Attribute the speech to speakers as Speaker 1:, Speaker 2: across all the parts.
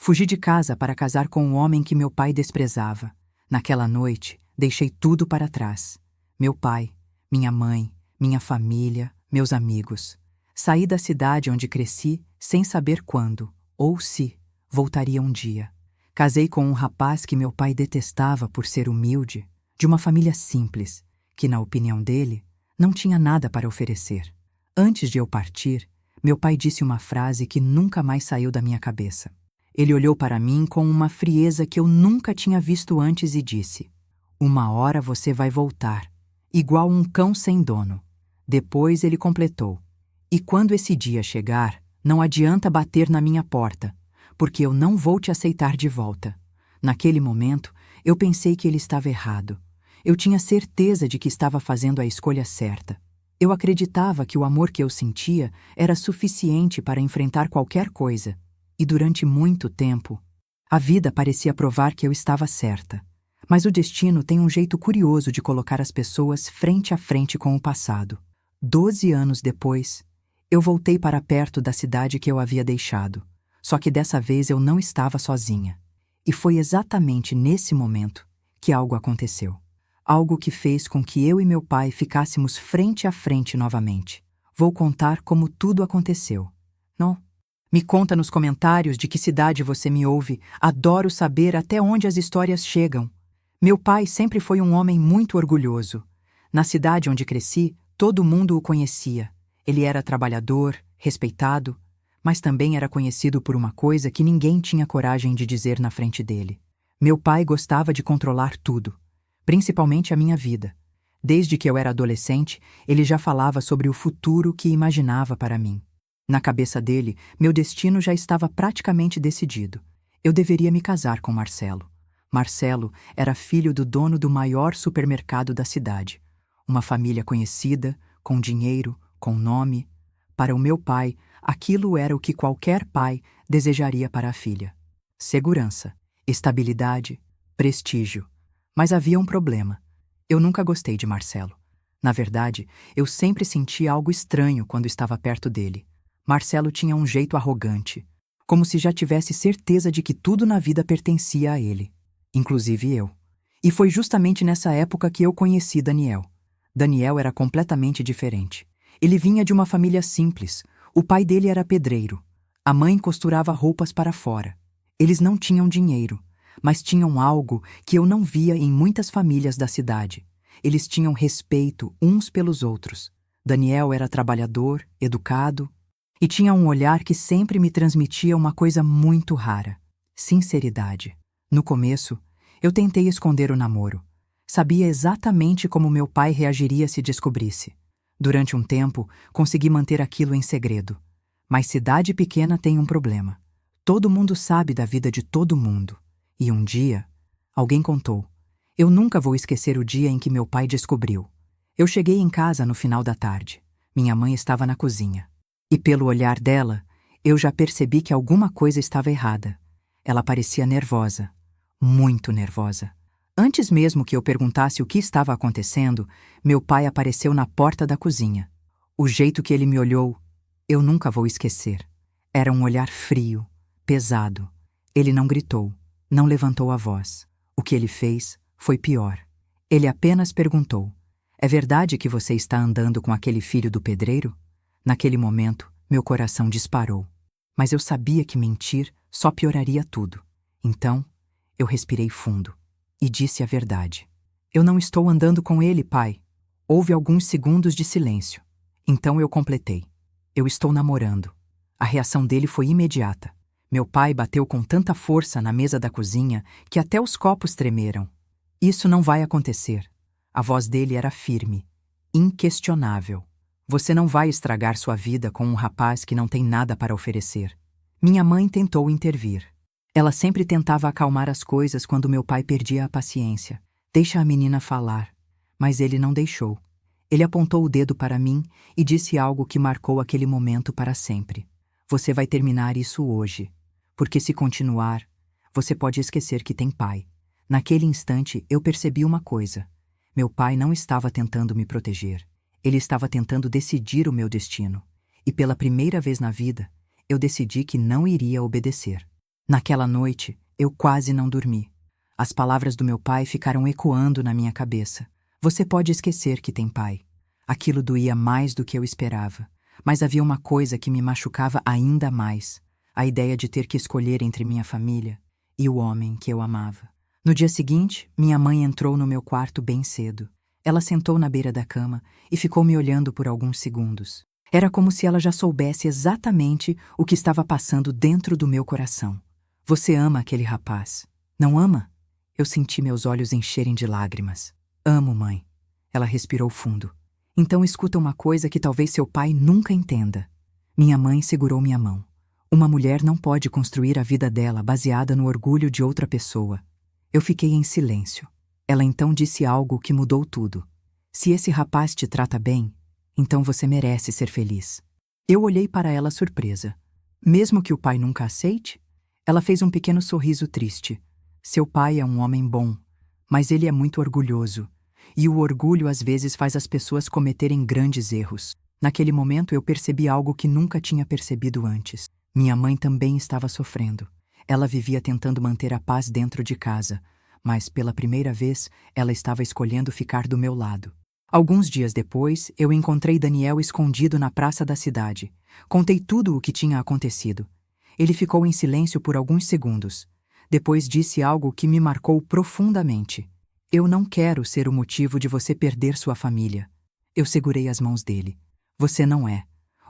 Speaker 1: Fugi de casa para casar com um homem que meu pai desprezava. Naquela noite, deixei tudo para trás. Meu pai, minha mãe, minha família, meus amigos. Saí da cidade onde cresci sem saber quando, ou se, voltaria um dia. Casei com um rapaz que meu pai detestava por ser humilde, de uma família simples, que, na opinião dele, não tinha nada para oferecer. Antes de eu partir, meu pai disse uma frase que nunca mais saiu da minha cabeça. Ele olhou para mim com uma frieza que eu nunca tinha visto antes e disse: "Uma hora você vai voltar, igual um cão sem dono." Depois ele completou: "E quando esse dia chegar, não adianta bater na minha porta, porque eu não vou te aceitar de volta." Naquele momento, eu pensei que ele estava errado. Eu tinha certeza de que estava fazendo a escolha certa. Eu acreditava que o amor que eu sentia era suficiente para enfrentar qualquer coisa. E durante muito tempo, a vida parecia provar que eu estava certa. Mas o destino tem um jeito curioso de colocar as pessoas frente a frente com o passado. 12 anos depois, eu voltei para perto da cidade que eu havia deixado. Só que dessa vez eu não estava sozinha. E foi exatamente nesse momento que algo aconteceu. Algo que fez com que eu e meu pai ficássemos frente a frente novamente. Vou contar como tudo aconteceu. Não? Me conta nos comentários de que cidade você me ouve. Adoro saber até onde as histórias chegam. Meu pai sempre foi um homem muito orgulhoso. Na cidade onde cresci, todo mundo o conhecia. Ele era trabalhador, respeitado, mas também era conhecido por uma coisa que ninguém tinha coragem de dizer na frente dele. Meu pai gostava de controlar tudo, principalmente a minha vida. Desde que eu era adolescente, ele já falava sobre o futuro que imaginava para mim. Na cabeça dele, meu destino já estava praticamente decidido. Eu deveria me casar com Marcelo. Marcelo era filho do dono do maior supermercado da cidade. Uma família conhecida, com dinheiro, com nome. Para o meu pai, aquilo era o que qualquer pai desejaria para a filha. Segurança, estabilidade, prestígio. Mas havia um problema. Eu nunca gostei de Marcelo. Na verdade, eu sempre senti algo estranho quando estava perto dele. Marcelo tinha um jeito arrogante, como se já tivesse certeza de que tudo na vida pertencia a ele, inclusive eu. E foi justamente nessa época que eu conheci Daniel. Daniel era completamente diferente. Ele vinha de uma família simples. O pai dele era pedreiro. A mãe costurava roupas para fora. Eles não tinham dinheiro, mas tinham algo que eu não via em muitas famílias da cidade. Eles tinham respeito uns pelos outros. Daniel era trabalhador, educado, e tinha um olhar que sempre me transmitia uma coisa muito rara: sinceridade. No começo, eu tentei esconder o namoro. Sabia exatamente como meu pai reagiria se descobrisse. Durante um tempo, consegui manter aquilo em segredo. Mas cidade pequena tem um problema. Todo mundo sabe da vida de todo mundo. E um dia, alguém contou. Eu nunca vou esquecer o dia em que meu pai descobriu. Eu cheguei em casa no final da tarde. Minha mãe estava na cozinha. E pelo olhar dela, eu já percebi que alguma coisa estava errada. Ela parecia nervosa, muito nervosa. Antes mesmo que eu perguntasse o que estava acontecendo, meu pai apareceu na porta da cozinha. O jeito que ele me olhou, eu nunca vou esquecer. Era um olhar frio, pesado. Ele não gritou, não levantou a voz. O que ele fez foi pior. Ele apenas perguntou: "É verdade que você está andando com aquele filho do pedreiro?" Naquele momento, meu coração disparou. Mas eu sabia que mentir só pioraria tudo. Então, eu respirei fundo e disse a verdade. "Eu não estou andando com ele, pai." Houve alguns segundos de silêncio. Então eu completei: "Eu estou namorando." A reação dele foi imediata. Meu pai bateu com tanta força na mesa da cozinha que até os copos tremeram. "Isso não vai acontecer." A voz dele era firme, inquestionável. "Você não vai estragar sua vida com um rapaz que não tem nada para oferecer." Minha mãe tentou intervir. Ela sempre tentava acalmar as coisas quando meu pai perdia a paciência. "Deixa a menina falar." Mas ele não deixou. Ele apontou o dedo para mim e disse algo que marcou aquele momento para sempre. "Você vai terminar isso hoje, porque se continuar, você pode esquecer que tem pai." Naquele instante, eu percebi uma coisa. Meu pai não estava tentando me proteger. Ele estava tentando decidir o meu destino. E pela primeira vez na vida, eu decidi que não iria obedecer. Naquela noite, eu quase não dormi. As palavras do meu pai ficaram ecoando na minha cabeça. Você pode esquecer que tem pai. Aquilo doía mais do que eu esperava. Mas havia uma coisa que me machucava ainda mais. A ideia de ter que escolher entre minha família e o homem que eu amava. No dia seguinte, minha mãe entrou no meu quarto bem cedo. Ela sentou na beira da cama e ficou me olhando por alguns segundos. Era como se ela já soubesse exatamente o que estava passando dentro do meu coração. Você ama aquele rapaz, não ama? Eu senti meus olhos encherem de lágrimas. Amo, mãe. Ela respirou fundo. Então escuta uma coisa que talvez seu pai nunca entenda. Minha mãe segurou minha mão. Uma mulher não pode construir a vida dela baseada no orgulho de outra pessoa. Eu fiquei em silêncio. Ela então disse algo que mudou tudo. Se esse rapaz te trata bem, então você merece ser feliz. Eu olhei para ela surpresa. Mesmo que o pai nunca aceite? Ela fez um pequeno sorriso triste. Seu pai é um homem bom, mas ele é muito orgulhoso. E o orgulho às vezes faz as pessoas cometerem grandes erros. Naquele momento eu percebi algo que nunca tinha percebido antes. Minha mãe também estava sofrendo. Ela vivia tentando manter a paz dentro de casa, mas pela primeira vez ela estava escolhendo ficar do meu lado. Alguns dias depois, eu encontrei Daniel escondido na praça da cidade. Contei tudo o que tinha acontecido. Ele ficou em silêncio por alguns segundos. Depois disse algo que me marcou profundamente. Eu não quero ser o motivo de você perder sua família. Eu segurei as mãos dele. Você não é.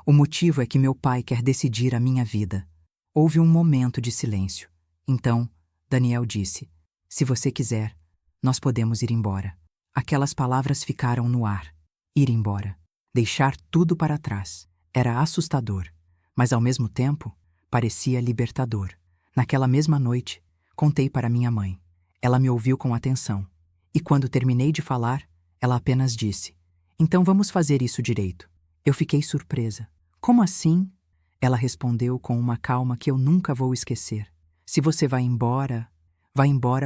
Speaker 1: O motivo é que meu pai quer decidir a minha vida. Houve um momento de silêncio. Então, Daniel disse: se você quiser, nós podemos ir embora. Aquelas palavras ficaram no ar. Ir embora. Deixar tudo para trás. Era assustador, mas ao mesmo tempo, parecia libertador. Naquela mesma noite, contei para minha mãe. Ela me ouviu com atenção. E quando terminei de falar, ela apenas disse: então vamos fazer isso direito. Eu fiquei surpresa. Como assim? Ela respondeu com uma calma que eu nunca vou esquecer. Se você vai embora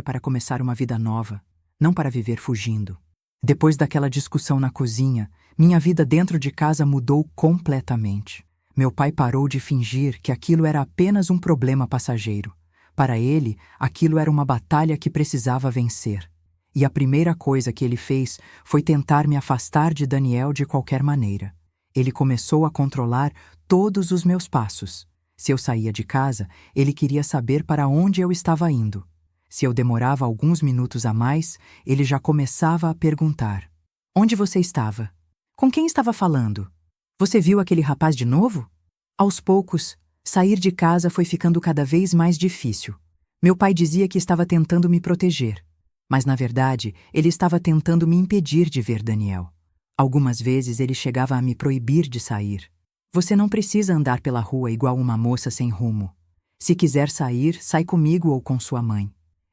Speaker 1: para começar uma vida nova, não para viver fugindo. Depois daquela discussão na cozinha, minha vida dentro de casa mudou completamente. Meu pai parou de fingir que aquilo era apenas um problema passageiro. Para ele, aquilo era uma batalha que precisava vencer. E a primeira coisa que ele fez foi tentar me afastar de Daniel de qualquer maneira. Ele começou a controlar todos os meus passos. Se eu saía de casa, ele queria saber para onde eu estava indo. Se eu demorava alguns minutos a mais, ele já começava a perguntar: onde você estava? Com quem estava falando? Você viu aquele rapaz de novo? Aos poucos, sair de casa foi ficando cada vez mais difícil. Meu pai dizia que estava tentando me proteger, mas na verdade ele estava tentando me impedir de ver Daniel. Algumas vezes ele chegava a me proibir de sair. Você não precisa andar pela rua igual uma moça sem rumo. Se quiser sair, sai comigo ou com sua mãe.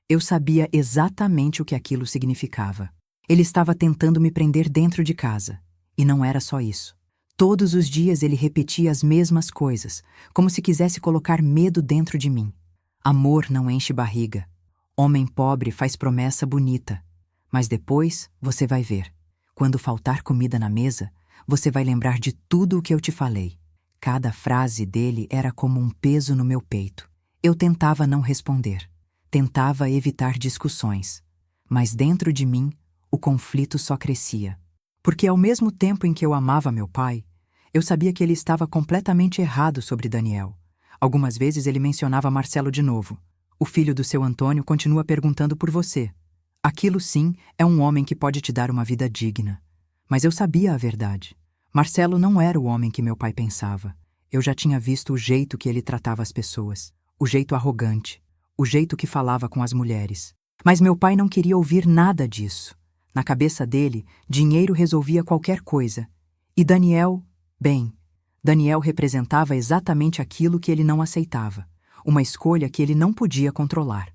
Speaker 1: Eu sabia exatamente o que aquilo significava. Ele estava tentando me prender dentro de casa. E não era só isso. Todos os dias ele repetia as mesmas coisas, como se quisesse colocar medo dentro de mim. Amor não enche barriga. Homem pobre faz promessa bonita. Mas depois você vai ver. Quando faltar comida na mesa, você vai lembrar de tudo o que eu te falei. Cada frase dele era como um peso no meu peito. Eu tentava não responder. Tentava evitar discussões. Mas dentro de mim, o conflito só crescia. Porque ao mesmo tempo em que eu amava meu pai, eu sabia que ele estava completamente errado sobre Daniel. Algumas vezes ele mencionava Marcelo de novo. O filho do seu Antônio continua perguntando por você. Aquilo sim é um homem que pode te dar uma vida digna. Mas eu sabia a verdade. Marcelo não era o homem que meu pai pensava. Eu já tinha visto o jeito que ele tratava as pessoas. O jeito arrogante. O jeito que falava com as mulheres. Mas meu pai não queria ouvir nada disso. Na cabeça dele, dinheiro resolvia qualquer coisa. E Daniel, bem, Daniel representava exatamente aquilo que ele não aceitava. Uma escolha que ele não podia controlar.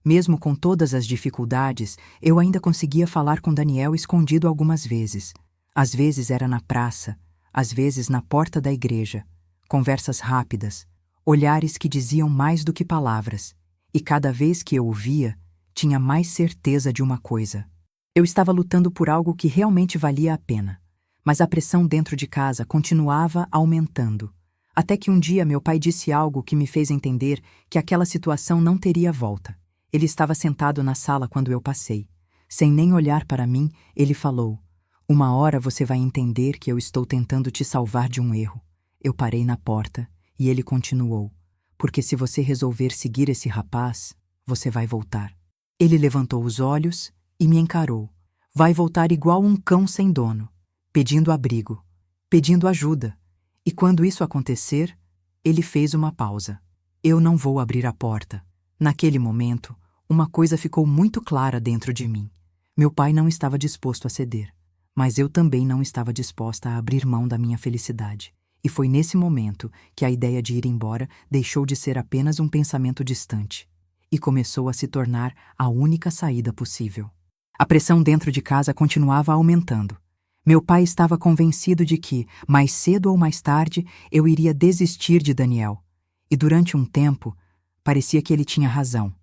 Speaker 1: Mesmo com todas as dificuldades, eu ainda conseguia falar com Daniel escondido algumas vezes. Às vezes era na praça, às vezes na porta da igreja. Conversas rápidas, olhares que diziam mais do que palavras. E cada vez que eu o via, tinha mais certeza de uma coisa. Eu estava lutando por algo que realmente valia a pena. Mas a pressão dentro de casa continuava aumentando. Até que um dia meu pai disse algo que me fez entender que aquela situação não teria volta. Ele estava sentado na sala quando eu passei. Sem nem olhar para mim, ele falou: "Uma hora você vai entender que eu estou tentando te salvar de um erro." Eu parei na porta e ele continuou: "Porque se você resolver seguir esse rapaz, você vai voltar." Ele levantou os olhos e me encarou. Vai voltar igual um cão sem dono, pedindo abrigo, pedindo ajuda. E quando isso acontecer, ele fez uma pausa. Eu não vou abrir a porta. Naquele momento, uma coisa ficou muito clara dentro de mim. Meu pai não estava disposto a ceder, mas eu também não estava disposta a abrir mão da minha felicidade. E foi nesse momento que a ideia de ir embora deixou de ser apenas um pensamento distante e começou a se tornar a única saída possível. A pressão dentro de casa continuava aumentando. Meu pai estava convencido de que, mais cedo ou mais tarde, eu iria desistir de Daniel. E durante um tempo, parecia que ele tinha razão,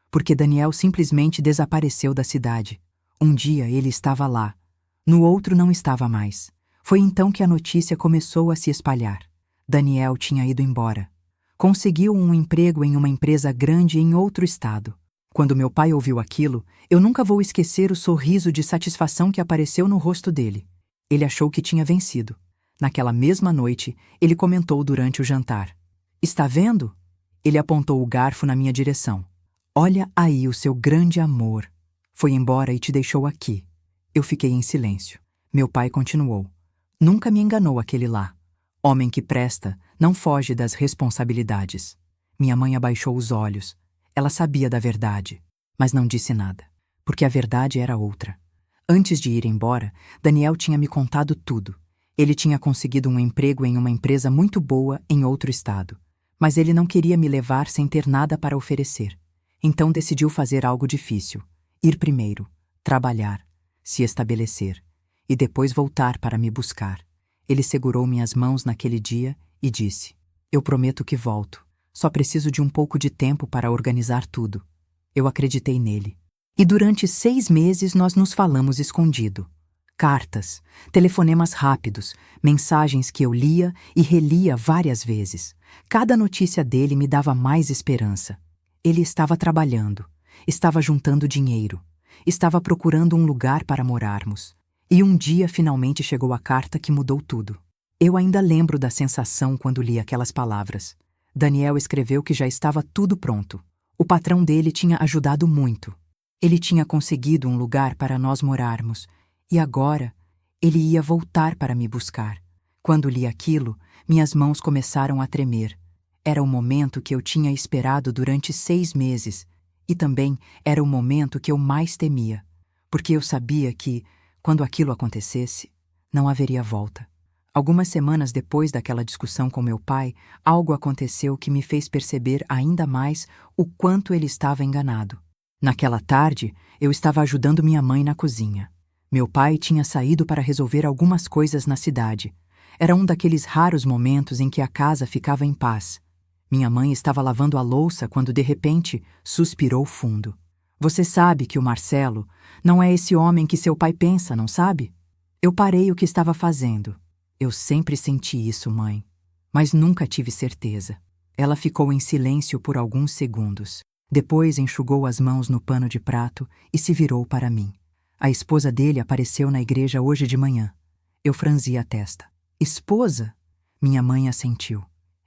Speaker 1: porque Daniel simplesmente desapareceu da cidade. Um dia ele estava lá, no outro não estava mais. Foi então que a notícia começou a se espalhar. Daniel tinha ido embora. Conseguiu um emprego em uma empresa grande em outro estado. Quando meu pai ouviu aquilo, eu nunca vou esquecer o sorriso de satisfação que apareceu no rosto dele. Ele achou que tinha vencido. Naquela mesma noite, ele comentou durante o jantar: "Está vendo?" Ele apontou o garfo na minha direção. "Olha aí o seu grande amor. Foi embora e te deixou aqui." Eu fiquei em silêncio. Meu pai continuou: "Nunca me enganou aquele lá. Homem que presta não foge das responsabilidades." Minha mãe abaixou os olhos. Ela sabia da verdade, mas não disse nada, porque a verdade era outra. Antes de ir embora, Daniel tinha me contado tudo. Ele tinha conseguido um emprego em uma empresa muito boa em outro estado, mas ele não queria me levar sem ter nada para oferecer. Então decidiu fazer algo difícil: ir primeiro, trabalhar, se estabelecer, e depois voltar para me buscar. Ele segurou minhas mãos naquele dia e disse: "Eu prometo que volto. Só preciso de um pouco de tempo para organizar tudo." Eu acreditei nele. E durante 6 meses nós nos falamos escondido. Cartas, telefonemas rápidos, mensagens que eu lia e relia várias vezes. Cada notícia dele me dava mais esperança. Ele estava trabalhando, estava juntando dinheiro, estava procurando um lugar para morarmos. E um dia finalmente chegou a carta que mudou tudo. Eu ainda lembro da sensação quando li aquelas palavras. Daniel escreveu que já estava tudo pronto. O patrão dele tinha ajudado muito. Ele tinha conseguido um lugar para nós morarmos, e agora ele ia voltar para me buscar. Quando li aquilo, minhas mãos começaram a tremer. Era o momento que eu tinha esperado durante 6 meses, e também era o momento que eu mais temia, porque eu sabia que, quando aquilo acontecesse, não haveria volta. Algumas semanas depois daquela discussão com meu pai, algo aconteceu que me fez perceber ainda mais o quanto ele estava enganado. Naquela tarde, eu estava ajudando minha mãe na cozinha. Meu pai tinha saído para resolver algumas coisas na cidade. Era um daqueles raros momentos em que a casa ficava em paz. Minha mãe estava lavando a louça quando, de repente, suspirou fundo. "Você sabe que o Marcelo não é esse homem que seu pai pensa, não sabe?" Eu parei o que estava fazendo. "Eu sempre senti isso, mãe, mas nunca tive certeza." Ela ficou em silêncio por alguns segundos. Depois enxugou as mãos no pano de prato e se virou para mim. "A esposa dele apareceu na igreja hoje de manhã." Eu franzi a testa. "Esposa?" Minha mãe assentiu.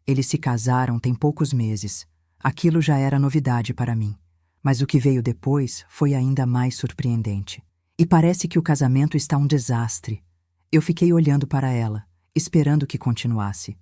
Speaker 1: "Eles se casaram tem poucos meses. Aquilo já era novidade para mim. Mas o que veio depois foi ainda mais surpreendente. E parece que o casamento está um desastre." Eu fiquei olhando para ela, esperando que continuasse.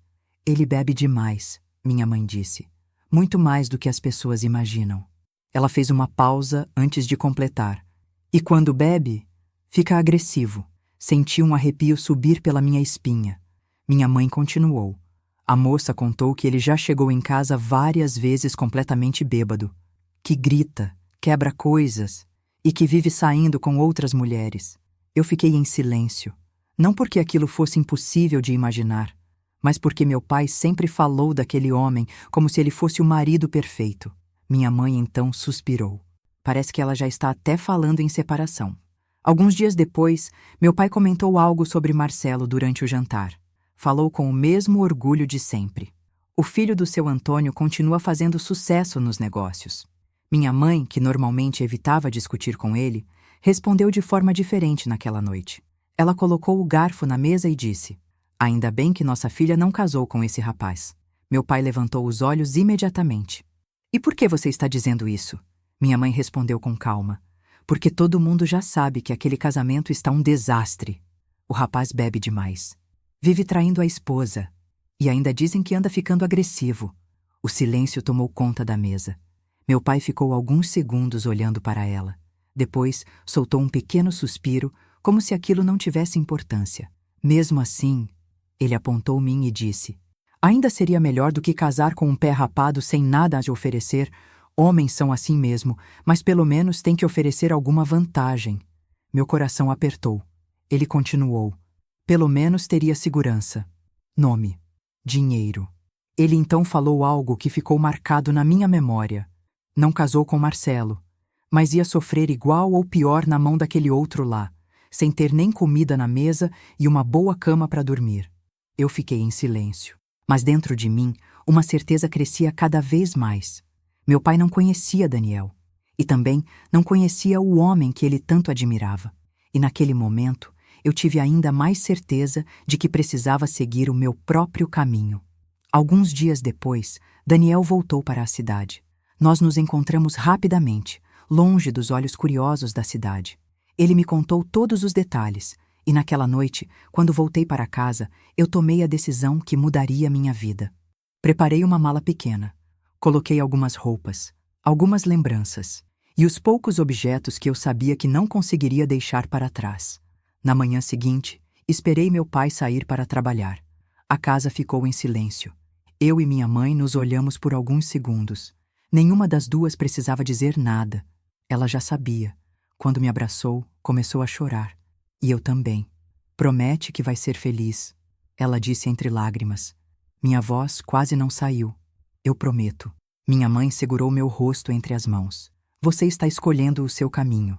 Speaker 1: "Ele bebe demais," minha mãe disse. "Muito mais do que as pessoas imaginam." Ela fez uma pausa antes de completar. "E quando bebe, fica agressivo." Senti um arrepio subir pela minha espinha. Minha mãe continuou. "A moça contou que ele já chegou em casa várias vezes completamente bêbado, que grita, quebra coisas e que vive saindo com outras mulheres." Eu fiquei em silêncio, não porque aquilo fosse impossível de imaginar, mas porque meu pai sempre falou daquele homem como se ele fosse o marido perfeito. Minha mãe então suspirou. Parece que ela já está até falando em separação. Alguns dias depois, meu pai comentou algo sobre Marcelo durante o jantar. Falou com o mesmo orgulho de sempre. O filho do seu Antônio continua fazendo sucesso nos negócios. Minha mãe, que normalmente evitava discutir com ele, respondeu de forma diferente naquela noite. Ela colocou o garfo na mesa e disse: "Ainda bem que nossa filha não casou com esse rapaz." Meu pai levantou os olhos imediatamente. "E por que você está dizendo isso?" Minha mãe respondeu com calma. "Porque todo mundo já sabe que aquele casamento está um desastre. O rapaz bebe demais. Vive traindo a esposa. E ainda dizem que anda ficando agressivo." O silêncio tomou conta da mesa. Meu pai ficou alguns segundos olhando para ela. Depois, soltou um pequeno suspiro, como se aquilo não tivesse importância. Mesmo assim, ele apontou-me e disse: "Ainda seria melhor do que casar com um pé rapado sem nada a te oferecer. Homens são assim mesmo, mas pelo menos têm que oferecer alguma vantagem." Meu coração apertou. Ele continuou: "Pelo menos teria segurança. Nome. Dinheiro." Ele então falou algo que ficou marcado na minha memória. Não casou com Marcelo, mas ia sofrer igual ou pior na mão daquele outro lá, sem ter nem comida na mesa e uma boa cama para dormir. Eu fiquei em silêncio, mas dentro de mim uma certeza crescia cada vez mais. Meu pai não conhecia Daniel, e também não conhecia o homem que ele tanto admirava. E naquele momento eu tive ainda mais certeza de que precisava seguir o meu próprio caminho. Alguns dias depois, Daniel voltou para a cidade. Nós nos encontramos rapidamente, longe dos olhos curiosos da cidade. Ele me contou todos os detalhes, e naquela noite, quando voltei para casa, eu tomei a decisão que mudaria minha vida. Preparei uma mala pequena, coloquei algumas roupas, algumas lembranças, e os poucos objetos que eu sabia que não conseguiria deixar para trás. Na manhã seguinte, esperei meu pai sair para trabalhar. A casa ficou em silêncio. Eu e minha mãe nos olhamos por alguns segundos. Nenhuma das duas precisava dizer nada. Ela já sabia. Quando me abraçou, começou a chorar. E eu também. "Promete que vai ser feliz", ela disse entre lágrimas. Minha voz quase não saiu. "Eu prometo." Minha mãe segurou meu rosto entre as mãos. "Você está escolhendo o seu caminho.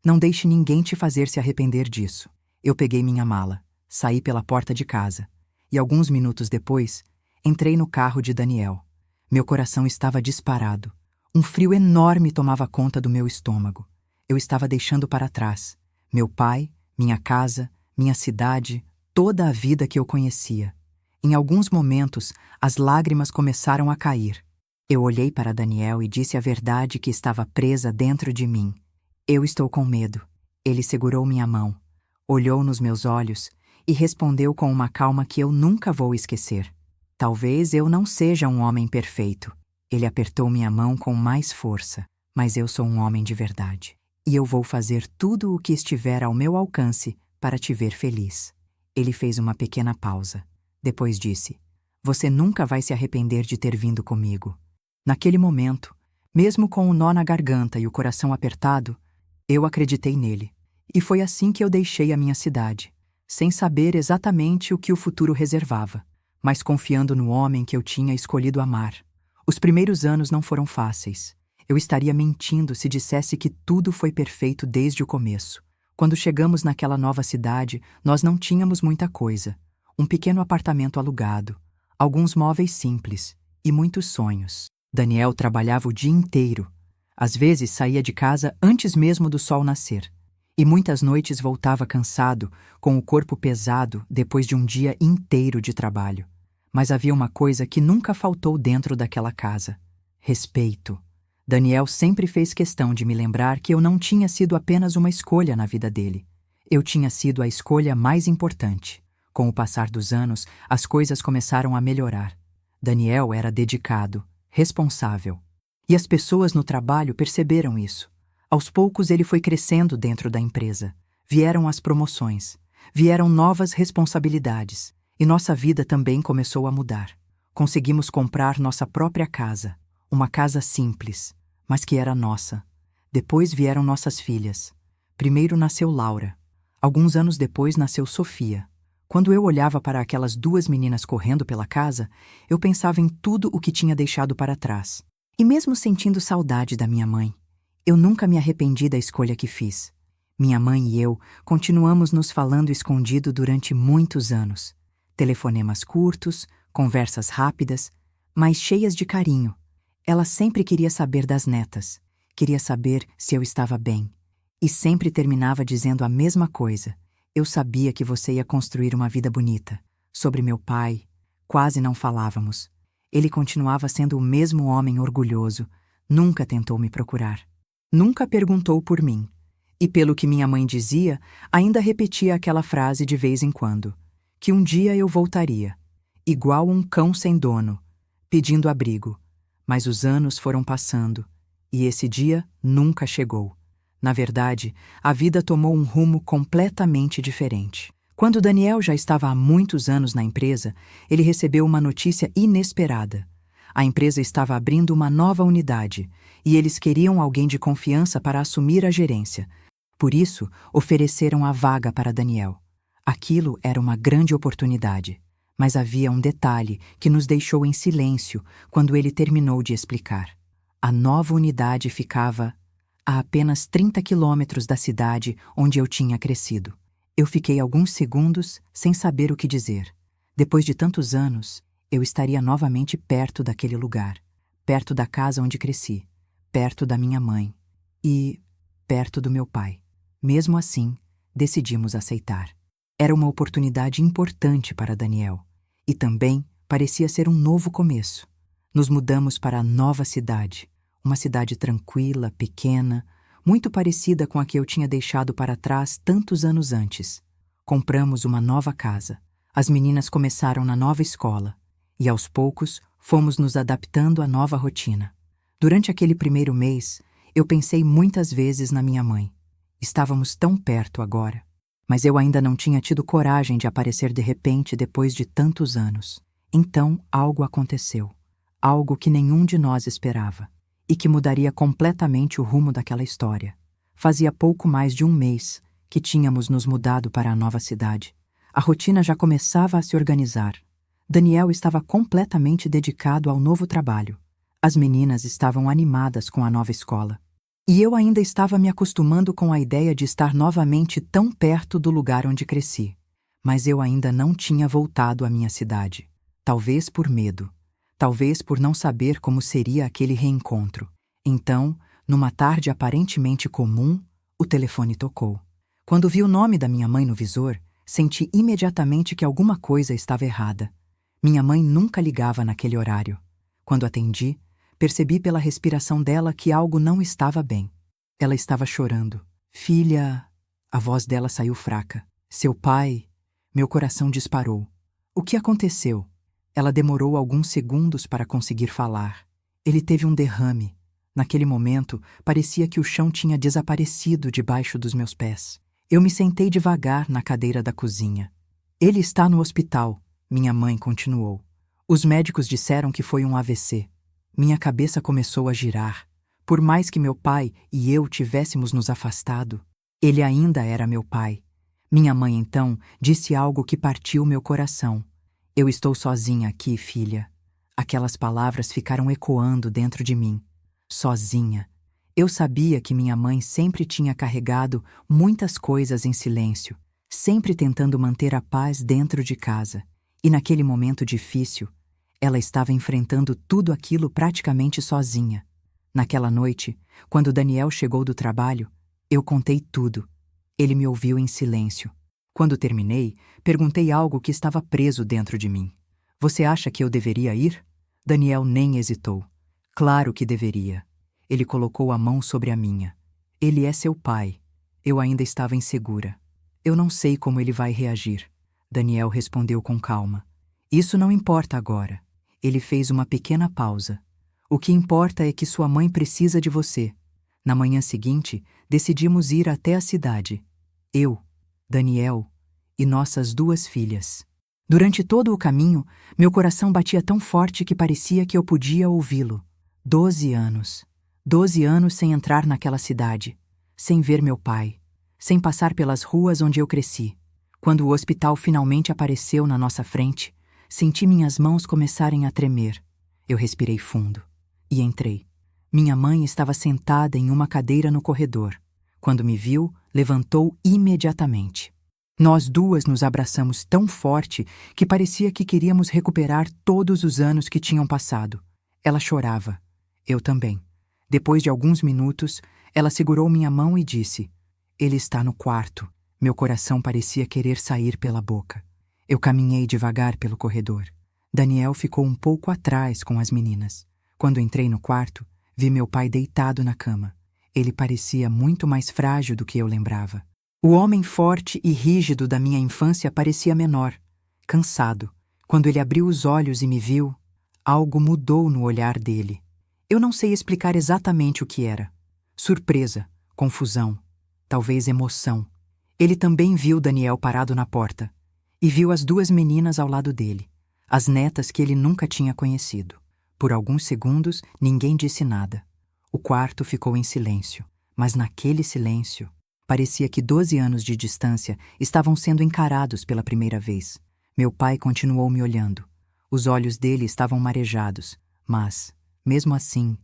Speaker 1: Não deixe ninguém te fazer se arrepender disso." Eu peguei minha mala, saí pela porta de casa. E alguns minutos depois, entrei no carro de Daniel. Meu coração estava disparado. Um frio enorme tomava conta do meu estômago. Eu estava deixando para trás meu pai, minha casa, minha cidade, toda a vida que eu conhecia. Em alguns momentos, as lágrimas começaram a cair. Eu olhei para Daniel e disse a verdade que estava presa dentro de mim. "Eu estou com medo." Ele segurou minha mão, olhou nos meus olhos e respondeu com uma calma que eu nunca vou esquecer. "Talvez eu não seja um homem perfeito." Ele apertou minha mão com mais força. "Mas eu sou um homem de verdade. E eu vou fazer tudo o que estiver ao meu alcance para te ver feliz." Ele fez uma pequena pausa. Depois disse: "Você nunca vai se arrepender de ter vindo comigo." Naquele momento, mesmo com o nó na garganta e o coração apertado, eu acreditei nele. E foi assim que eu deixei a minha cidade, sem saber exatamente o que o futuro reservava, mas confiando no homem que eu tinha escolhido amar. Os primeiros anos não foram fáceis. Eu estaria mentindo se dissesse que tudo foi perfeito desde o começo. Quando chegamos naquela nova cidade, nós não tínhamos muita coisa. Um pequeno apartamento alugado, alguns móveis simples e muitos sonhos. Daniel trabalhava o dia inteiro. Às vezes saía de casa antes mesmo do sol nascer. E muitas noites voltava cansado, com o corpo pesado depois de um dia inteiro de trabalho. Mas havia uma coisa que nunca faltou dentro daquela casa: respeito. Daniel sempre fez questão de me lembrar que eu não tinha sido apenas uma escolha na vida dele. Eu tinha sido a escolha mais importante. Com o passar dos anos, as coisas começaram a melhorar. Daniel era dedicado, responsável. E as pessoas no trabalho perceberam isso. Aos poucos ele foi crescendo dentro da empresa. Vieram as promoções, vieram novas responsabilidades. E nossa vida também começou a mudar. Conseguimos comprar nossa própria casa. Uma casa simples, mas que era nossa. Depois vieram nossas filhas. Primeiro nasceu Laura. Alguns anos depois nasceu Sofia. Quando eu olhava para aquelas duas meninas correndo pela casa, eu pensava em tudo o que tinha deixado para trás. E mesmo sentindo saudade da minha mãe, eu nunca me arrependi da escolha que fiz. Minha mãe e eu continuamos nos falando escondido durante muitos anos. Telefonemas curtos, conversas rápidas, mas cheias de carinho. Ela sempre queria saber das netas, queria saber se eu estava bem. E sempre terminava dizendo a mesma coisa. Eu sabia que você ia construir uma vida bonita. Sobre meu pai, quase não falávamos. Ele continuava sendo o mesmo homem orgulhoso, nunca tentou me procurar. Nunca perguntou por mim. E pelo que minha mãe dizia, ainda repetia aquela frase de vez em quando, que um dia eu voltaria, igual um cão sem dono, pedindo abrigo. Mas os anos foram passando, e esse dia nunca chegou. Na verdade, a vida tomou um rumo completamente diferente. Quando Daniel já estava há muitos anos na empresa, ele recebeu uma notícia inesperada. A empresa estava abrindo uma nova unidade, e eles queriam alguém de confiança para assumir a gerência. Por isso, ofereceram a vaga para Daniel. Aquilo era uma grande oportunidade, mas havia um detalhe que nos deixou em silêncio quando ele terminou de explicar. A nova unidade ficava a apenas 30 quilômetros da cidade onde eu tinha crescido. Eu fiquei alguns segundos sem saber o que dizer. Depois de tantos anos, eu estaria novamente perto daquele lugar, perto da casa onde cresci, perto da minha mãe e perto do meu pai. Mesmo assim, decidimos aceitar. Era uma oportunidade importante para Daniel e também parecia ser um novo começo. Nos mudamos para a nova cidade, uma cidade tranquila, pequena, muito parecida com a que eu tinha deixado para trás tantos anos antes. Compramos uma nova casa. As meninas começaram na nova escola e, aos poucos, fomos nos adaptando à nova rotina. Durante aquele primeiro mês, eu pensei muitas vezes na minha mãe. Estávamos tão perto agora, mas eu ainda não tinha tido coragem de aparecer de repente depois de tantos anos. Então, algo aconteceu. Algo que nenhum de nós esperava. E que mudaria completamente o rumo daquela história. Fazia pouco mais de um mês que tínhamos nos mudado para a nova cidade. A rotina já começava a se organizar. Daniel estava completamente dedicado ao novo trabalho. As meninas estavam animadas com a nova escola. E eu ainda estava me acostumando com a ideia de estar novamente tão perto do lugar onde cresci. Mas eu ainda não tinha voltado à minha cidade. Talvez por medo. Talvez por não saber como seria aquele reencontro. Então, numa tarde aparentemente comum, o telefone tocou. Quando vi o nome da minha mãe no visor, senti imediatamente que alguma coisa estava errada. Minha mãe nunca ligava naquele horário. Quando atendi, percebi pela respiração dela que algo não estava bem. Ela estava chorando. Filha... A voz dela saiu fraca. Seu pai... Meu coração disparou. O que aconteceu? Ela demorou alguns segundos para conseguir falar. Ele teve um derrame. Naquele momento, parecia que o chão tinha desaparecido debaixo dos meus pés. Eu me sentei devagar na cadeira da cozinha. Ele está no hospital, minha mãe continuou. Os médicos disseram que foi um AVC. Minha cabeça começou a girar. Por mais que meu pai e eu tivéssemos nos afastado, ele ainda era meu pai. Minha mãe, então, disse algo que partiu meu coração. Eu estou sozinha aqui, filha. Aquelas palavras ficaram ecoando dentro de mim. Sozinha. Eu sabia que minha mãe sempre tinha carregado muitas coisas em silêncio, sempre tentando manter a paz dentro de casa. E naquele momento difícil, ela estava enfrentando tudo aquilo praticamente sozinha. Naquela noite, quando Daniel chegou do trabalho, eu contei tudo. Ele me ouviu em silêncio. Quando terminei, perguntei algo que estava preso dentro de mim. Você acha que eu deveria ir? Daniel nem hesitou. Claro que deveria. Ele colocou a mão sobre a minha. Ele é seu pai. Eu ainda estava insegura. Eu não sei como ele vai reagir. Daniel respondeu com calma. Isso não importa agora. Ele fez uma pequena pausa. O que importa é que sua mãe precisa de você. Na manhã seguinte, decidimos ir até a cidade. Eu, Daniel e nossas 2 filhas. Durante todo o caminho, meu coração batia tão forte que parecia que eu podia ouvi-lo. 12 anos. 12 anos sem entrar naquela cidade, sem ver meu pai, sem passar pelas ruas onde eu cresci. Quando o hospital finalmente apareceu na nossa frente, senti minhas mãos começarem a tremer. Eu respirei fundo e entrei. Minha mãe estava sentada em uma cadeira no corredor. Quando me viu, levantou imediatamente. Nós duas nos abraçamos tão forte que parecia que queríamos recuperar todos os anos que tinham passado. Ela chorava. Eu também. Depois de alguns minutos, ela segurou minha mão e disse: "Ele está no quarto." Meu coração parecia querer sair pela boca. Eu caminhei devagar pelo corredor. Daniel ficou um pouco atrás com as meninas. Quando entrei no quarto, vi meu pai deitado na cama. Ele parecia muito mais frágil do que eu lembrava. O homem forte e rígido da minha infância parecia menor, cansado. Quando ele abriu os olhos e me viu, algo mudou no olhar dele. Eu não sei explicar exatamente o que era. Surpresa, confusão, talvez emoção. Ele também viu Daniel parado na porta e viu as duas meninas ao lado dele, as netas que ele nunca tinha conhecido. Por alguns segundos, ninguém disse nada. O quarto ficou em silêncio, mas naquele silêncio, parecia que 12 anos de distância estavam sendo encarados pela primeira vez. Meu pai continuou me olhando. Os olhos dele estavam marejados, mas, mesmo assim,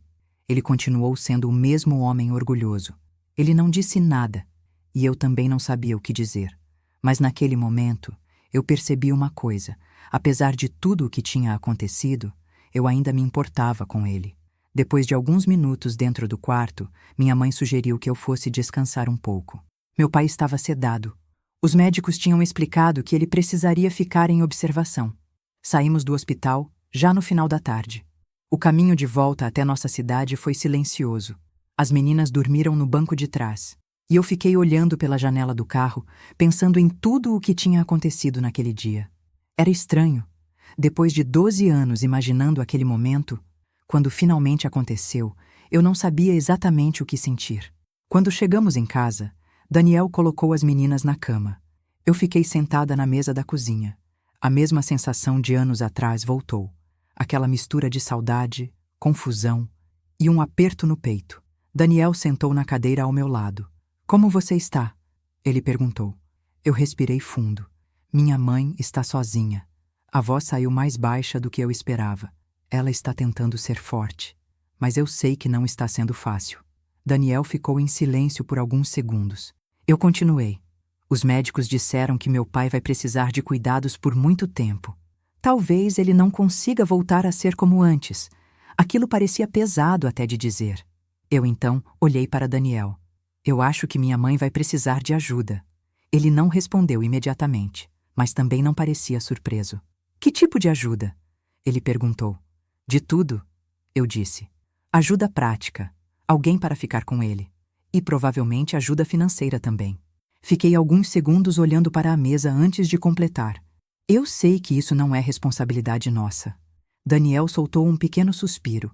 Speaker 1: ele continuou sendo o mesmo homem orgulhoso. Ele não disse nada, e eu também não sabia o que dizer. Mas naquele momento, eu percebi uma coisa. Apesar de tudo o que tinha acontecido, eu ainda me importava com ele. Depois de alguns minutos dentro do quarto, minha mãe sugeriu que eu fosse descansar um pouco. Meu pai estava sedado. Os médicos tinham explicado que ele precisaria ficar em observação. Saímos do hospital já no final da tarde. O caminho de volta até nossa cidade foi silencioso. As meninas dormiram no banco de trás, e eu fiquei olhando pela janela do carro, pensando em tudo o que tinha acontecido naquele dia. Era estranho. Depois de 12 anos imaginando aquele momento, quando finalmente aconteceu, eu não sabia exatamente o que sentir. Quando chegamos em casa, Daniel colocou as meninas na cama. Eu fiquei sentada na mesa da cozinha. A mesma sensação de anos atrás voltou. Aquela mistura de saudade, confusão e um aperto no peito. Daniel sentou na cadeira ao meu lado. "Como você está?" ele perguntou. Eu respirei fundo. Minha mãe está sozinha. A voz saiu mais baixa do que eu esperava. Ela está tentando ser forte, mas eu sei que não está sendo fácil. Daniel ficou em silêncio por alguns segundos. Eu continuei. Os médicos disseram que meu pai vai precisar de cuidados por muito tempo. Talvez ele não consiga voltar a ser como antes. Aquilo parecia pesado até de dizer. Eu então olhei para Daniel. "Eu acho que minha mãe vai precisar de ajuda." Ele não respondeu imediatamente, mas também não parecia surpreso. "Que tipo de ajuda?" ele perguntou. "De tudo," eu disse. "Ajuda prática, alguém para ficar com ele. E provavelmente ajuda financeira também." Fiquei alguns segundos olhando para a mesa antes de completar. "Eu sei que isso não é responsabilidade nossa." Daniel soltou um pequeno suspiro.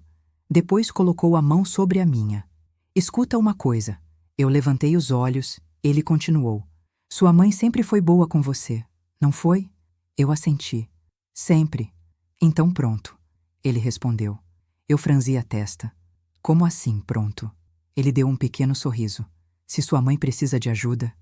Speaker 1: Depois colocou a mão sobre a minha. "Escuta uma coisa." Eu levantei os olhos, ele continuou. "Sua mãe sempre foi boa com você, não foi?" Eu assenti. "Sempre." "Então pronto," ele respondeu. Eu franzi a testa. "Como assim, pronto?" Ele deu um pequeno sorriso. "Se sua mãe precisa de ajuda,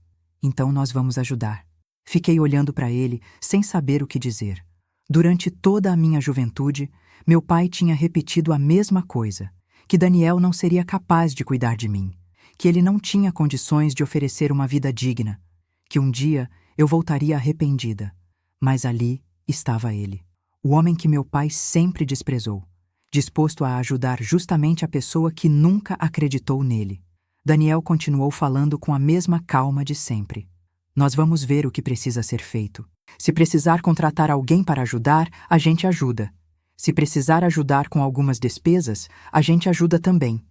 Speaker 1: então nós vamos ajudar." Fiquei olhando para ele, sem saber o que dizer. Durante toda a minha juventude, meu pai tinha repetido a mesma coisa, que Daniel não seria capaz de cuidar de mim, que ele não tinha condições de oferecer uma vida digna, que um dia eu voltaria arrependida. Mas ali estava ele, o homem que meu pai sempre desprezou, disposto a ajudar justamente a pessoa que nunca acreditou nele. Daniel continuou falando com a mesma calma de sempre. "Nós vamos ver o que precisa ser feito. Se precisar contratar alguém para ajudar, a gente ajuda. Se precisar ajudar com algumas despesas, a gente ajuda também."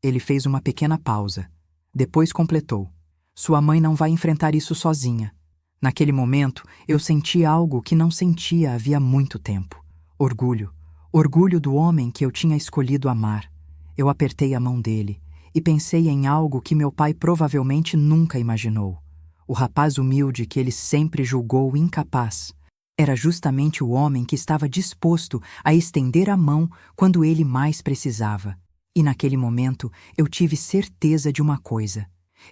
Speaker 1: Ele fez uma pequena pausa. Depois completou. "Sua mãe não vai enfrentar isso sozinha." Naquele momento, eu senti algo que não sentia havia muito tempo. Orgulho. Orgulho do homem que eu tinha escolhido amar. Eu apertei a mão dele e pensei em algo que meu pai provavelmente nunca imaginou. O rapaz humilde que ele sempre julgou incapaz era justamente o homem que estava disposto a estender a mão quando ele mais precisava. E naquele momento eu tive certeza de uma coisa.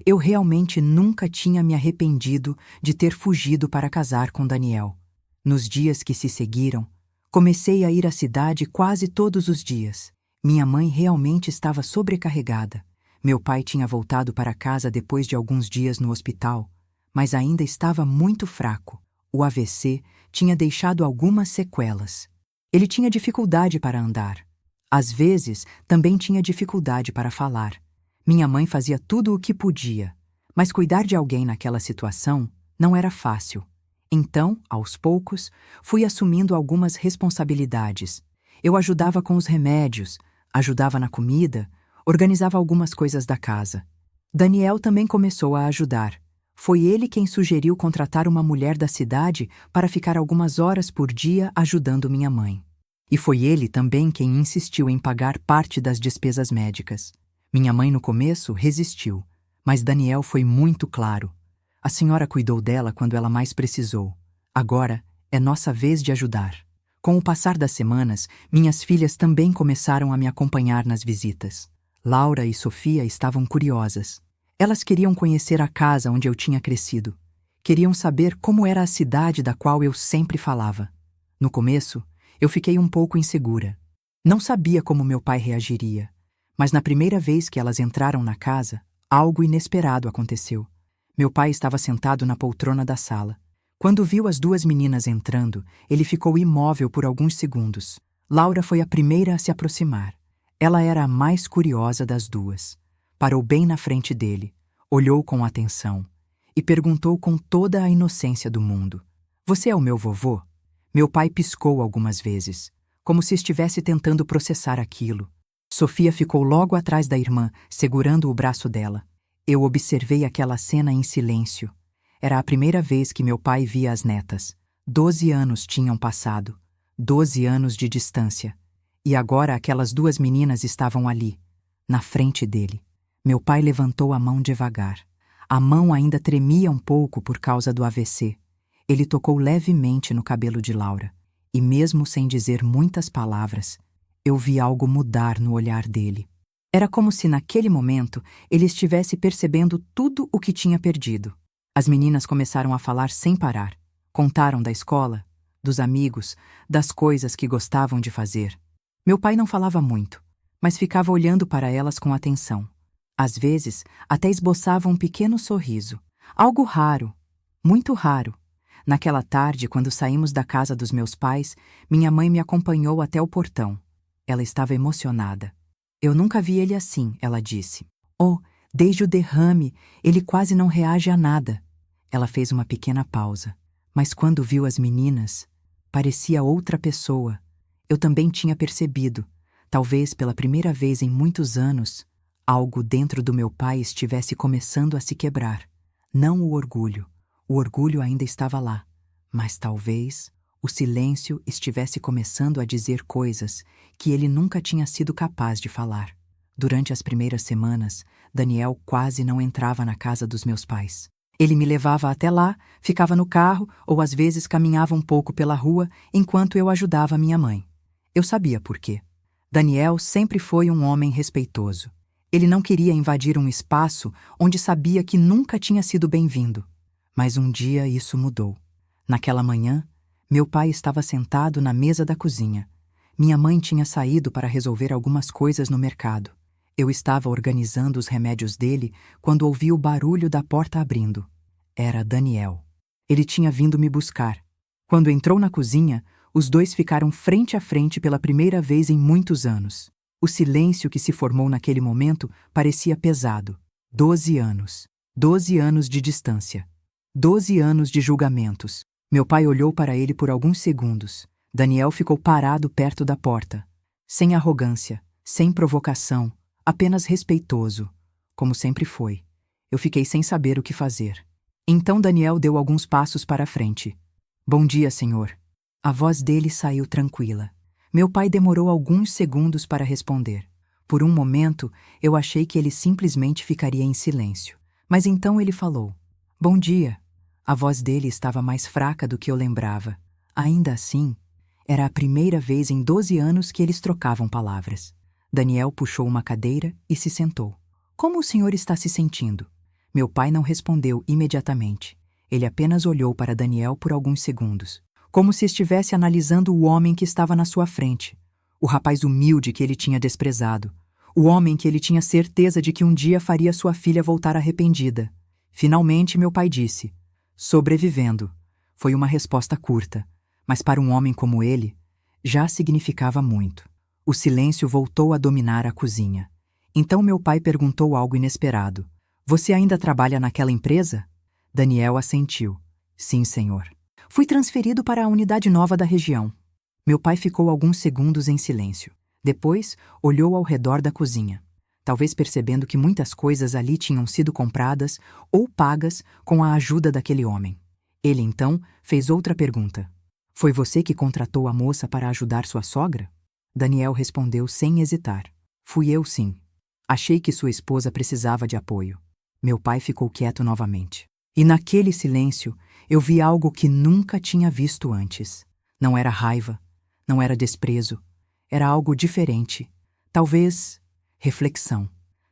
Speaker 1: Eu realmente nunca tinha me arrependido de ter fugido para casar com Daniel. Nos dias que se seguiram, comecei a ir à cidade quase todos os dias. Minha mãe realmente estava sobrecarregada. Meu pai tinha voltado para casa depois de alguns dias no hospital, mas ainda estava muito fraco. O AVC tinha deixado algumas sequelas. Ele tinha dificuldade para andar. Às vezes, também tinha dificuldade para falar. Minha mãe fazia tudo o que podia, mas cuidar de alguém naquela situação não era fácil. Então, aos poucos, fui assumindo algumas responsabilidades. Eu ajudava com os remédios, ajudava na comida, organizava algumas coisas da casa. Daniel também começou a ajudar. Foi ele quem sugeriu contratar uma mulher da cidade para ficar algumas horas por dia ajudando minha mãe. E foi ele também quem insistiu em pagar parte das despesas médicas. Minha mãe, no começo, resistiu, mas Daniel foi muito claro. A senhora cuidou dela quando ela mais precisou. Agora é nossa vez de ajudar. Com o passar das semanas, minhas filhas também começaram a me acompanhar nas visitas. Laura e Sofia estavam curiosas. Elas queriam conhecer a casa onde eu tinha crescido. Queriam saber como era a cidade da qual eu sempre falava. No começo, eu fiquei um pouco insegura. Não sabia como meu pai reagiria. Mas na primeira vez que elas entraram na casa, algo inesperado aconteceu. Meu pai estava sentado na poltrona da sala. Quando viu as duas meninas entrando, ele ficou imóvel por alguns segundos. Laura foi a primeira a se aproximar. Ela era a mais curiosa das duas. Parou bem na frente dele, olhou com atenção e perguntou com toda a inocência do mundo: "Você é o meu vovô?" Meu pai piscou algumas vezes, como se estivesse tentando processar aquilo. Sofia ficou logo atrás da irmã, segurando o braço dela. Eu observei aquela cena em silêncio. Era a primeira vez que meu pai via as netas. 12 anos tinham passado. 12 anos de distância. E agora aquelas duas meninas estavam ali, na frente dele. Meu pai levantou a mão devagar. A mão ainda tremia um pouco por causa do AVC. Ele tocou levemente no cabelo de Laura. E mesmo sem dizer muitas palavras, eu vi algo mudar no olhar dele. Era como se naquele momento ele estivesse percebendo tudo o que tinha perdido. As meninas começaram a falar sem parar. Contaram da escola, dos amigos, das coisas que gostavam de fazer. Meu pai não falava muito, mas ficava olhando para elas com atenção. Às vezes, até esboçava um pequeno sorriso. Algo raro, muito raro. Naquela tarde, quando saímos da casa dos meus pais, minha mãe me acompanhou até o portão. Ela estava emocionada. "Eu nunca vi ele assim", ela disse. "Oh, desde o derrame, ele quase não reage a nada." Ela fez uma pequena pausa. Mas quando viu as meninas, parecia outra pessoa. Eu também tinha percebido, talvez pela primeira vez em muitos anos, algo dentro do meu pai estivesse começando a se quebrar. Não o orgulho. O orgulho ainda estava lá. Mas talvez o silêncio estivesse começando a dizer coisas que ele nunca tinha sido capaz de falar. Durante as primeiras semanas, Daniel quase não entrava na casa dos meus pais. Ele me levava até lá, ficava no carro ou às vezes caminhava um pouco pela rua enquanto eu ajudava minha mãe. Eu sabia por quê. Daniel sempre foi um homem respeitoso. Ele não queria invadir um espaço onde sabia que nunca tinha sido bem-vindo. Mas um dia isso mudou. Naquela manhã, meu pai estava sentado na mesa da cozinha. Minha mãe tinha saído para resolver algumas coisas no mercado. Eu estava organizando os remédios dele quando ouvi o barulho da porta abrindo. Era Daniel. Ele tinha vindo me buscar. Quando entrou na cozinha, os dois ficaram frente a frente pela primeira vez em muitos anos. O silêncio que se formou naquele momento parecia pesado. 12 anos. 12 anos de distância. 12 anos de julgamentos. Meu pai olhou para ele por alguns segundos. Daniel ficou parado perto da porta. Sem arrogância, sem provocação, apenas respeitoso, como sempre foi. Eu fiquei sem saber o que fazer. Então Daniel deu alguns passos para a frente. "Bom dia, senhor." A voz dele saiu tranquila. Meu pai demorou alguns segundos para responder. Por um momento, eu achei que ele simplesmente ficaria em silêncio. Mas então ele falou: "Bom dia." A voz dele estava mais fraca do que eu lembrava. Ainda assim, era a primeira vez em 12 anos que eles trocavam palavras. Daniel puxou uma cadeira e se sentou. "Como o senhor está se sentindo?" Meu pai não respondeu imediatamente. Ele apenas olhou para Daniel por alguns segundos, como se estivesse analisando o homem que estava na sua frente, o rapaz humilde que ele tinha desprezado, o homem que ele tinha certeza de que um dia faria sua filha voltar arrependida. Finalmente, meu pai disse: Sobrevivendo. Foi uma resposta curta, mas para um homem como ele, já significava muito. O silêncio voltou a dominar a cozinha. Então meu pai perguntou algo inesperado. Você ainda trabalha naquela empresa? Daniel assentiu. Sim, senhor. Fui transferido para a unidade nova da região. Meu pai ficou alguns segundos em silêncio. Depois, olhou ao redor da cozinha, talvez percebendo que muitas coisas ali tinham sido compradas ou pagas com a ajuda daquele homem. Ele, então, fez outra pergunta. Foi você que contratou a moça para ajudar sua sogra? Daniel respondeu sem hesitar. Fui eu, sim. Achei que sua esposa precisava de apoio. Meu pai ficou quieto novamente. E naquele silêncio, eu vi algo que nunca tinha visto antes. Não era raiva, não era desprezo. Era algo diferente. Talvez reflexão.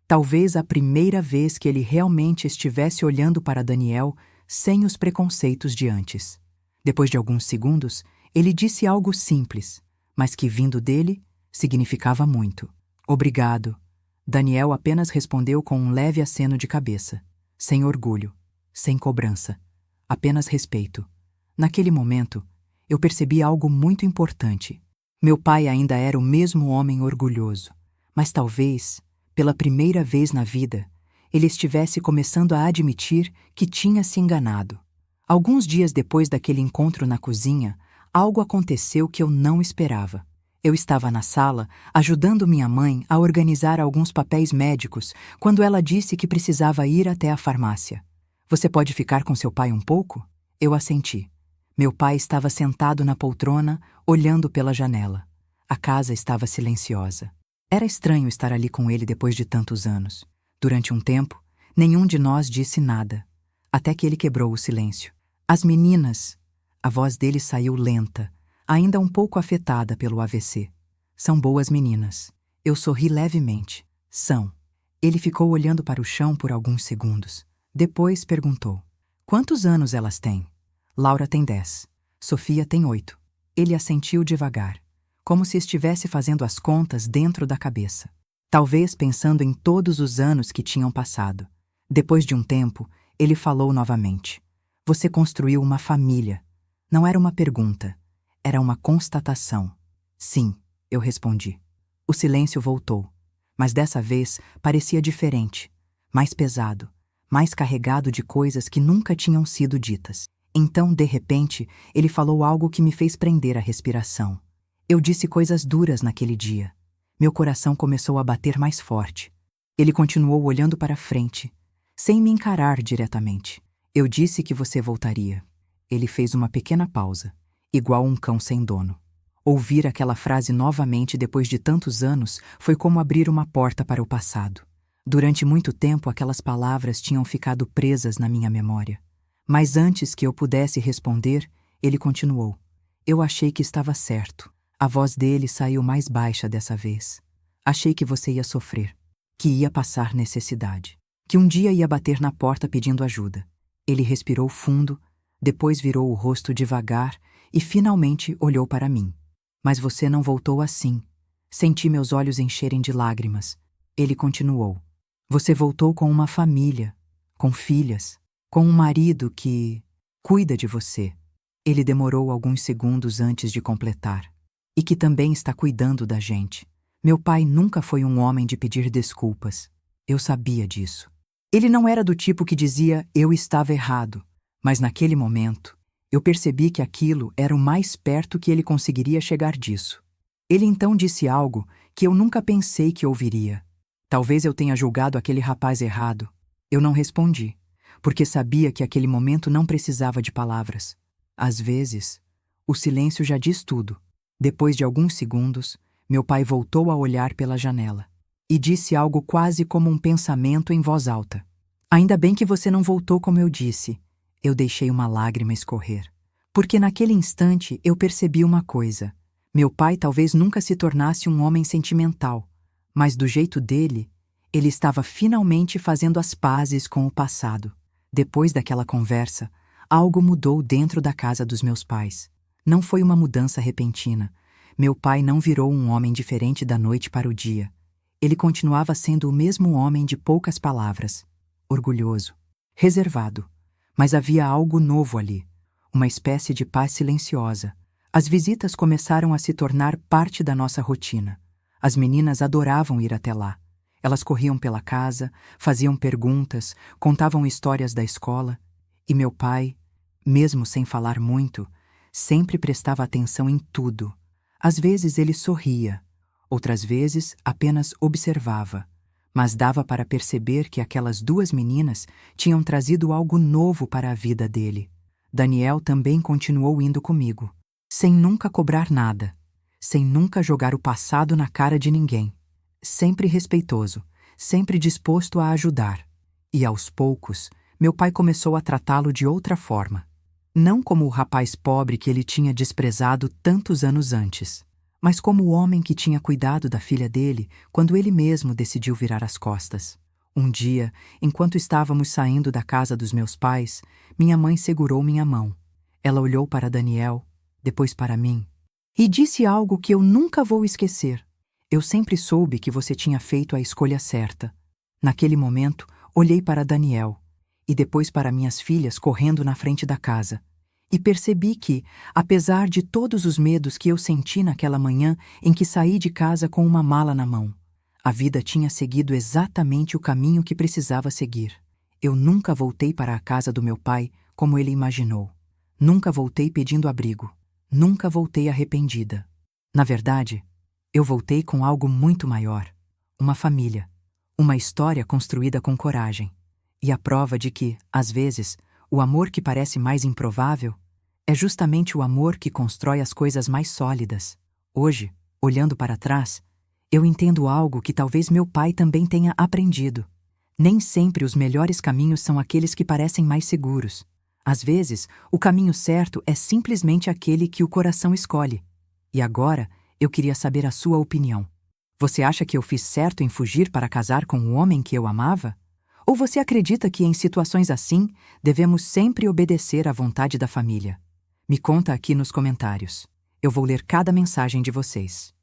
Speaker 1: Talvez a primeira vez que ele realmente estivesse olhando para Daniel sem os preconceitos de antes. Depois de alguns segundos, ele disse algo simples, mas que, vindo dele, significava muito. Obrigado. Daniel apenas respondeu com um leve aceno de cabeça. Sem orgulho, sem cobrança. Apenas respeito. Naquele momento, eu percebi algo muito importante. Meu pai ainda era o mesmo homem orgulhoso, mas talvez, pela primeira vez na vida, ele estivesse começando a admitir que tinha se enganado. Alguns dias depois daquele encontro na cozinha, algo aconteceu que eu não esperava. Eu estava na sala, ajudando minha mãe a organizar alguns papéis médicos, quando ela disse que precisava ir até a farmácia. Você pode ficar com seu pai um pouco? Eu assenti. Meu pai estava sentado na poltrona, olhando pela janela. A casa estava silenciosa. Era estranho estar ali com ele depois de tantos anos. Durante um tempo, nenhum de nós disse nada, até que ele quebrou o silêncio. As meninas... A voz dele saiu lenta, ainda um pouco afetada pelo AVC. São boas meninas. Eu sorri levemente. São. Ele ficou olhando para o chão por alguns segundos. Depois perguntou. Quantos anos elas têm? Laura tem 10. Sofia tem 8. Ele assentiu devagar, como se estivesse fazendo as contas dentro da cabeça. Talvez pensando em todos os anos que tinham passado. Depois de um tempo, ele falou novamente. Você construiu uma família. Não era uma pergunta, era uma constatação. Sim, eu respondi. O silêncio voltou, mas dessa vez parecia diferente, mais pesado, mais carregado de coisas que nunca tinham sido ditas. Então, de repente, ele falou algo que me fez prender a respiração. Eu disse coisas duras naquele dia. Meu coração começou a bater mais forte. Ele continuou olhando para frente, sem me encarar diretamente. Eu disse que você voltaria. Ele fez uma pequena pausa, igual um cão sem dono. Ouvir aquela frase novamente depois de tantos anos foi como abrir uma porta para o passado. Durante muito tempo, aquelas palavras tinham ficado presas na minha memória. Mas antes que eu pudesse responder, ele continuou. Eu achei que estava certo. A voz dele saiu mais baixa dessa vez. Achei que você ia sofrer, que ia passar necessidade, que um dia ia bater na porta pedindo ajuda. Ele respirou fundo, depois virou o rosto devagar e finalmente olhou para mim. Mas você não voltou assim. Senti meus olhos encherem de lágrimas. Ele continuou. Você voltou com uma família, com filhas, com um marido que cuida de você. Ele demorou alguns segundos antes de completar. E que também está cuidando da gente. Meu pai nunca foi um homem de pedir desculpas. Eu sabia disso. Ele não era do tipo que dizia eu estava errado. Mas naquele momento, eu percebi que aquilo era o mais perto que ele conseguiria chegar disso. Ele então disse algo que eu nunca pensei que ouviria. Talvez eu tenha julgado aquele rapaz errado. Eu não respondi, porque sabia que aquele momento não precisava de palavras. Às vezes, o silêncio já diz tudo. Depois de alguns segundos, meu pai voltou a olhar pela janela e disse algo quase como um pensamento em voz alta. Ainda bem que você não voltou como eu disse. Eu deixei uma lágrima escorrer. Porque naquele instante eu percebi uma coisa. Meu pai talvez nunca se tornasse um homem sentimental, mas do jeito dele, ele estava finalmente fazendo as pazes com o passado. Depois daquela conversa, algo mudou dentro da casa dos meus pais. Não foi uma mudança repentina. Meu pai não virou um homem diferente da noite para o dia. Ele continuava sendo o mesmo homem de poucas palavras, orgulhoso, reservado, Mas havia algo novo ali, uma espécie de paz silenciosa. As visitas começaram a se tornar parte da nossa rotina. As meninas adoravam ir até lá. Elas corriam pela casa, faziam perguntas, contavam histórias da escola. E meu pai, mesmo sem falar muito, sempre prestava atenção em tudo. Às vezes ele sorria, outras vezes apenas observava. Mas dava para perceber que aquelas duas meninas tinham trazido algo novo para a vida dele. Daniel também continuou indo comigo, sem nunca cobrar nada, sem nunca jogar o passado na cara de ninguém. Sempre respeitoso, sempre disposto a ajudar. E aos poucos, meu pai começou a tratá-lo de outra forma. Não como o rapaz pobre que ele tinha desprezado tantos anos antes, mas como o homem que tinha cuidado da filha dele quando ele mesmo decidiu virar as costas. Um dia, enquanto estávamos saindo da casa dos meus pais, minha mãe segurou minha mão. Ela olhou para Daniel, depois para mim, e disse algo que eu nunca vou esquecer. Eu sempre soube que você tinha feito a escolha certa. Naquele momento, olhei para Daniel e depois para minhas filhas correndo na frente da casa. E percebi que, apesar de todos os medos que eu senti naquela manhã em que saí de casa com uma mala na mão, a vida tinha seguido exatamente o caminho que precisava seguir. Eu nunca voltei para a casa do meu pai como ele imaginou. Nunca voltei pedindo abrigo. Nunca voltei arrependida. Na verdade, eu voltei com algo muito maior. Uma família. Uma história construída com coragem. E a prova de que, às vezes, o amor que parece mais improvável é justamente o amor que constrói as coisas mais sólidas. Hoje, olhando para trás, eu entendo algo que talvez meu pai também tenha aprendido. Nem sempre os melhores caminhos são aqueles que parecem mais seguros. Às vezes, o caminho certo é simplesmente aquele que o coração escolhe. E agora, eu queria saber a sua opinião. Você acha que eu fiz certo em fugir para casar com o homem que eu amava? Ou você acredita que em situações assim, devemos sempre obedecer à vontade da família? Me conta aqui nos comentários. Eu vou ler cada mensagem de vocês.